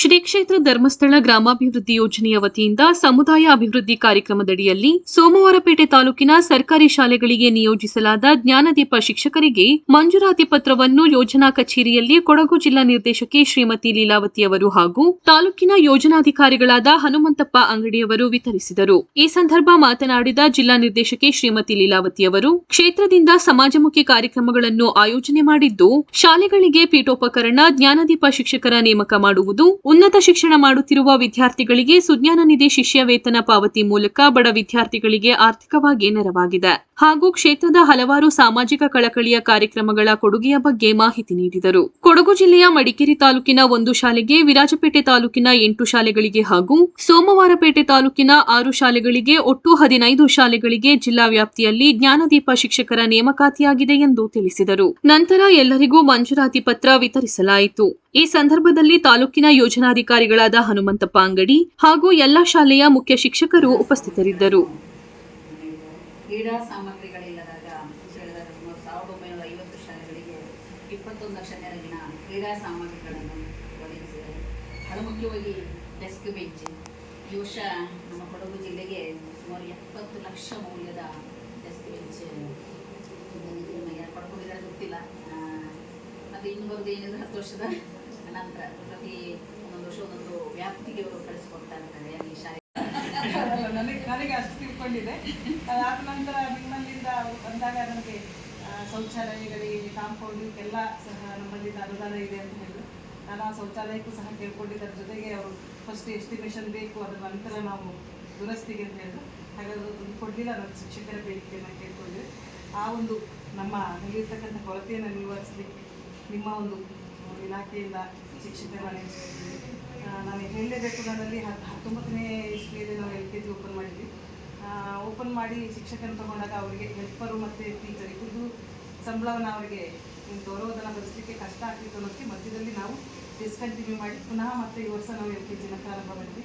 ಶ್ರೀ ಕ್ಷೇತ್ರ ಧರ್ಮಸ್ಥಳ ಗ್ರಾಮಾಭಿವೃದ್ಧಿ ಯೋಜನೆಯ ವತಿಯಿಂದ ಸಮುದಾಯ ಅಭಿವೃದ್ಧಿ ಕಾರ್ಯಕ್ರಮದಡಿಯಲ್ಲಿ ಸೋಮವಾರಪೇಟೆ ತಾಲೂಕಿನ ಸರ್ಕಾರಿ ಶಾಲೆಗಳಿಗೆ ನಿಯೋಜಿಸಲಾದ ಜ್ಞಾನದೀಪ ಶಿಕ್ಷಕರಿಗೆ ಮಂಜೂರಾತಿ ಪತ್ರವನ್ನು ಯೋಜನಾ ಕಚೇರಿಯಲ್ಲಿ ಕೊಡಗು ಜಿಲ್ಲಾ ನಿರ್ದೇಶಕಿ ಶ್ರೀಮತಿ ಲೀಲಾವತಿಯವರು ಹಾಗೂ ತಾಲೂಕಿನ ಯೋಜನಾಧಿಕಾರಿಗಳಾದ ಹನುಮಂತಪ್ಪ ಅಂಗಡಿಯವರು ವಿತರಿಸಿದರು. ಈ ಸಂದರ್ಭ ಮಾತನಾಡಿದ ಜಿಲ್ಲಾ ನಿರ್ದೇಶಕಿ ಶ್ರೀಮತಿ ಲೀಲಾವತಿಯವರು, ಕ್ಷೇತ್ರದಿಂದ ಸಮಾಜಮುಖಿ ಕಾರ್ಯಕ್ರಮಗಳನ್ನು ಆಯೋಜನೆ ಮಾಡಿದ್ದು, ಶಾಲೆಗಳಿಗೆ ಪೀಠೋಪಕರಣ, ಜ್ಞಾನದೀಪ ಶಿಕ್ಷಕರ ನೇಮಕ ಮಾಡುವುದು, ಉನ್ನತ ಶಿಕ್ಷಣ ಮಾಡುತ್ತಿರುವ ವಿದ್ಯಾರ್ಥಿಗಳಿಗೆ ಸುಜ್ಞಾನ ನಿಧಿ ಶಿಷ್ಯ ವೇತನ ಪಾವತಿ ಮೂಲಕ ಬಡ ವಿದ್ಯಾರ್ಥಿಗಳಿಗೆ ಆರ್ಥಿಕವಾಗಿ ನೆರವಾಗಿದೆ ಹಾಗೂ ಕ್ಷೇತ್ರದ ಹಲವಾರು ಸಾಮಾಜಿಕ ಕಳಕಳಿಯ ಕಾರ್ಯಕ್ರಮಗಳ ಕೊಡುಗೆಯ ಬಗ್ಗೆ ಮಾಹಿತಿ ನೀಡಿದರು. ಕೊಡಗು ಜಿಲ್ಲೆಯ ಮಡಿಕೇರಿ ತಾಲೂಕಿನ 1 ಶಾಲೆಗೆ, ವಿರಾಜಪೇಟೆ ತಾಲೂಕಿನ 8 ಶಾಲೆಗಳಿಗೆ ಹಾಗೂ ಸೋಮವಾರಪೇಟೆ ತಾಲೂಕಿನ 6 ಶಾಲೆಗಳಿಗೆ ಒಟ್ಟು 15 ಶಾಲೆಗಳಿಗೆ ಜಿಲ್ಲಾ ವ್ಯಾಪ್ತಿಯಲ್ಲಿ ಜ್ಞಾನದೀಪ ಶಿಕ್ಷಕರ ನೇಮಕಾತಿಯಾಗಿದೆ ಎಂದು ತಿಳಿಸಿದರು. ನಂತರ ಎಲ್ಲರಿಗೂ ಮಂಜೂರಾತಿ ಪತ್ರ ವಿತರಿಸಲಾಯಿತು. ಈ ಸಂದರ್ಭದಲ್ಲಿ ತಾಲೂಕಿನ ಯೋಜನಾಧಿಕಾರಿಗಳಾದ ಹನುಮಂತಪ್ಪ ಅಂಗಡಿ ಹಾಗೂ ಎಲ್ಲಾ ಶಾಲೆಯ ಮುಖ್ಯ ಶಿಕ್ಷಕರು ಉಪಸ್ಥಿತರಿದ್ದರು. ಕ್ರೀಡಾ ಸಾಮಗ್ರಿಗಳಿಲ್ಲದಾಗ 1950 ಶಾಲೆಗಳಿಗೆ 21 ಲಕ್ಷ ನೆರವಿನ ಕ್ರೀಡಾ ಸಾಮಗ್ರಿಗಳನ್ನು ಒದಗಿಸಿದರು. ಬಹಳ ಮುಖ್ಯವಾಗಿ ಡೆಸ್ಕ್ ಬೆಂಚ್. ಈ ವರ್ಷ ನಮ್ಮ ಕೊಡಗು ಜಿಲ್ಲೆಗೆ ಸುಮಾರು 70 ಲಕ್ಷ ಮೌಲ್ಯದ ಡೆಸ್ಕ್ ಬೆಂಚ್ ಪಡ್ಕೊಂಡಿದ್ದಾರೆ, ಗೊತ್ತಿಲ್ಲ. ಅದು ಇನ್ನು ಬರೋದು ಏನಿದೆ 10 ವರ್ಷದ ನಂತರ ಪ್ರತಿ ಒಂದೊಂದು ವರ್ಷ ಒಂದೊಂದು ವ್ಯಾಪ್ತಿಗೆ ಅವರು ಕಳಿಸ್ಕೊಡ್ತಾ ಇರ್ತಾರೆ ಈ ಶಾಲೆ. ನನಗೆ ಅಷ್ಟು ತಿಳ್ಕೊಂಡಿದೆ. ಅದಾದ ನಂತರ ನಿಮ್ಮಲ್ಲಿಂದ ಬಂದಾಗ ನನಗೆ ಶೌಚಾಲಯಗಳಿಗೆ, ಕಾಂಪೌಂಡಿಗೆಲ್ಲ ಸಹ ನಮ್ಮಲ್ಲಿಂದ ಅನುದಾನ ಇದೆ ಅಂತ ಹೇಳಿದ್ರು. ನಾನು ಆ ಶೌಚಾಲಯಕ್ಕೂ ಸಹ ಕೇಳ್ಕೊಂಡಿದ್ದರ ಜೊತೆಗೆ ಅವರು ಫಸ್ಟ್ ಎಸ್ಟಿಮೇಷನ್ ಬೇಕು, ಅದರ ನಂತರ ನಾವು ದುರಸ್ತಿಗೆ ಅಂತ ಹೇಳಿದ್ರು. ಹಾಗಾದ್ರೆ ಅದು ಕೊಡಲಿಲ್ಲ. ನಮ್ಮ ಶಿಕ್ಷಕರ ಬೇಡಿಕೆಯನ್ನು ಕೇಳ್ಕೊಂಡ್ರೆ ಆ ಒಂದು ನಮ್ಮ ಅಲ್ಲಿರ್ತಕ್ಕಂಥ ಕೊರತೆಯನ್ನು ನಿವಾರಿಸಲಿಕ್ಕೆ ನಿಮ್ಮ ಒಂದು ಇಲಾಖೆಯಿಂದ ಶಿಕ್ಷಕರ ನಾನು ಹೇಳಲೇಬೇಕು. ನನ್ನಲ್ಲಿ 19ನೇ ಇಸ್ವಿಯಲ್ಲಿ ನಾವು LKG ಓಪನ್ ಮಾಡಿದ್ವಿ. ಓಪನ್ ಮಾಡಿ ಶಿಕ್ಷಕರನ್ನು ತಗೊಂಡಾಗ ಅವರಿಗೆ ಹೆಲ್ಪರು ಮತ್ತು ಟೀಚರ್ ಇಬ್ಬರು ಸಂಬಳವನ್ನು ಅವರಿಗೆ ಗೌರವಧನ ಭರಿಸಲಿಕ್ಕೆ ಕಷ್ಟ ಆಗ್ತಿತ್ತು ಅನ್ನೋಕ್ಕೆ ಮಧ್ಯದಲ್ಲಿ ನಾವು ಡಿಸ್ಕಂಟಿನ್ಯೂ ಮಾಡಿ ಪುನಃ ಮತ್ತೆ ಈ ವರ್ಷ ನಾವು LKGನ ಪ್ರಾರಂಭ ಮಾಡಿದ್ವಿ.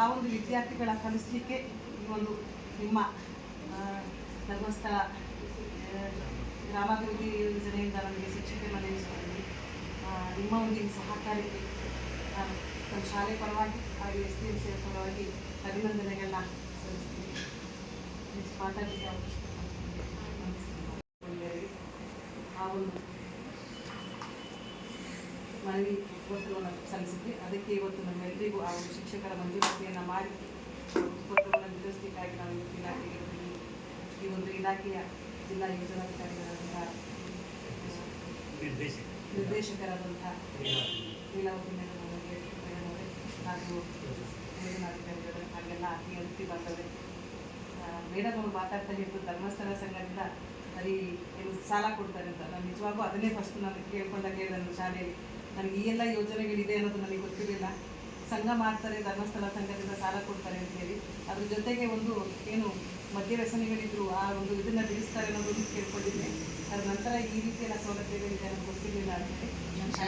ಆ ಒಂದು ವಿದ್ಯಾರ್ಥಿಗಳ ಕಲಿಸಲಿಕ್ಕೆ ಈ ಒಂದು ನಿಮ್ಮ ಧರ್ಮಸ್ಥಳ ಗ್ರಾಮಾಭಿವೃದ್ಧಿ ಯೋಜನೆಯಿಂದ ನಮಗೆ ಶಿಕ್ಷಕರನ್ನು ನೇಮಿಸಿಕೊಂಡಿದ್ವಿ. ನಿಮ್ಮ ಒಂದು ಸಹಕಾರಕ್ಕೆ ನಾನು ನಮ್ಮ ಶಾಲೆ ಪರವಾಗಿ ಹಾಗೂ SDMC ಪರವಾಗಿ ಅಭಿನಂದನೆಗಳನ್ನ ಸಲ್ಲಿಸ್ತೀನಿ. ಮಾತಾಡಲಿಕ್ಕೆ ಆ ಒಂದು ಮನವಿ ಪತ್ರವನ್ನು ಸಲ್ಲಿಸಿದ್ವಿ. ಅದಕ್ಕೆ ಇವತ್ತು ನಮ್ಮೆಲ್ಲರಿಗೂ ಆ ಒಂದು ಶಿಕ್ಷಕರ ಮಂಜೂರಾತಿಯನ್ನು ಮಾಡಿ ಪತ್ರವನ್ನು ವಿತರಿಸಲಿಕ್ಕಾಗಿ ನಾವು ಇಲಾಖೆಗೆ ಈ ಒಂದು ಇಲಾಖೆಯ ಜಿಲ್ಲಾ ಯೋಜನಾಧಿಕಾರಿಗಳಾದಂತಹ ನಿರ್ದೇಶಕರಾದಂತಹ ಲೀಲಾವತಿ ಮೇಡಮ್ ಅವರಿಗೆ ಹಾಗೂ ಯೋಜನಾಧಿಕಾರಿಗಳು ಹಾಗೆಲ್ಲ ಆತ್ಮೀಯ ವೃತ್ತಿ ಬಾಂಧವರೇ, ಮೇಡಮ್ ಅವರು ಮಾತಾಡ್ತಾ ಹೇಳಿದ್ರು ಧರ್ಮಸ್ಥಳ ಸಂಘದಿಂದ ಬರೀ ಏನು ಸಾಲ ಕೊಡ್ತಾರೆ ಅಂತ. ನಾನು ನಿಜವಾಗೂ ಅದನ್ನೇ ಫಸ್ಟ್ ನಾನು ಕೇಳ್ಕೊಂಡಾಗ ಹೇಳಿದೆ ನನ್ನ ಶಾಲೆಯಲ್ಲಿ. ನನಗೆ ಈ ಎಲ್ಲ ಯೋಜನೆಗಳಿದೆ ಅನ್ನೋದು ನನಗೆ ಗೊತ್ತಿರಲಿಲ್ಲ. ಸಂಘ ಮಾಡ್ತಾರೆ, ಧರ್ಮಸ್ಥಳ ಸಂಘದಿಂದ ಸಾಲ ಕೊಡ್ತಾರೆ ಅಂತ ಹೇಳಿ. ಅದ್ರ ಜೊತೆಗೆ ಒಂದು ಏನು ಮದ್ಯ ವ್ಯಸನಿಗಳಿದ್ರು ಆ ಒಂದು ಇದನ್ನು ಬಿಡಿಸ್ತಾರೆ ಅನ್ನೋದನ್ನು ಕೇಳ್ಕೊಂಡಿದ್ದೆ. ಅದ್ರ ನಂತರ ಈ ರೀತಿಯೆಲ್ಲ ಸೌಲಭ್ಯಗಳಿದೆ ನನಗೆ ಗೊತ್ತಿರಲಿಲ್ಲ ಅಂತ ಹೇಳಿ